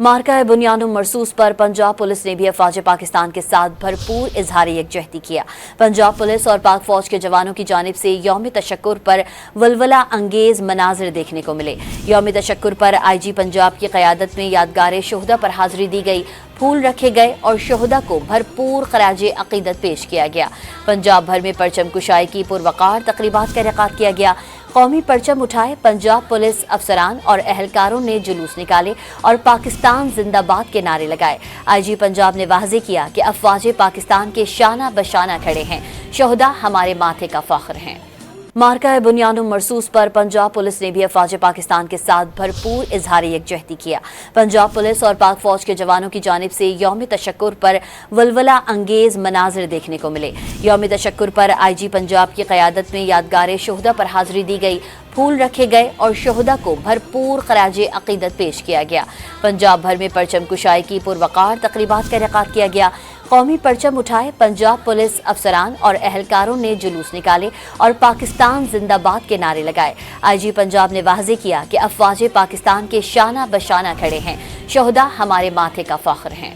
मार्का बुनियानुम मरसूस पर पंजाब पुलिस ने भी अफवाज पाकिस्तान के साथ भरपूर इजहार यकजहती किया। पंजाब पुलिस और पाक फौज के जवानों की जानिब से यौम तशक्कुर पर वलवला अंगेज मनाजिर देखने को मिले। यौम तशक्कुर पर IG पंजाब की क़यादत में यादगार शोहदा पर हाजिरी दी गई, फूल रखे गए और शोहदा को भरपूर खराज अकीदत पेश किया गया। पंजाब भर में परचम कुशाई की पुरवकार तकरीबात का इनेकाद किया गया। कौमी परचम उठाए पंजाब पुलिस अफसरान और अहलकारों ने जुलूस निकाले और पाकिस्तान जिंदाबाद के नारे लगाए। IG पंजाब ने वाज़ेह किया कि अफवाज पाकिस्तान के शाना बशाना खड़े हैं, शोहदा हमारे माथे का फख्र हैं। मार्का बुनियानुम मरसूस पर पंजाब पुलिस ने भी अफवाज पाकिस्तान के साथ भरपूर इजहार यकजहती किया। पंजाब पुलिस और पाक फौज के जवानों की जानिब से यौम तशक्कुर पर वलवला अंगेज मनाजिर देखने को मिले। यौम तशक्कुर पर IG पंजाब की क़यादत में यादगार शोहदा पर हाजिरी दी गई, फूल रखे गए और शोहदा को भरपूर खराज अकीदत पेश किया गया। पंजाब भर में परचम कुशाई की पुरवकार तकरीबात का इनेकाद किया गया। कौमी परचम उठाए पंजाब पुलिस अफसरान और अहलकारों ने जुलूस निकाले और पाकिस्तान जिंदाबाद के नारे लगाए। IG पंजाब ने वाज़ेह किया कि अफवाज पाकिस्तान के शाना बशाना खड़े हैं, शोहदा हमारे माथे का फख्र हैं।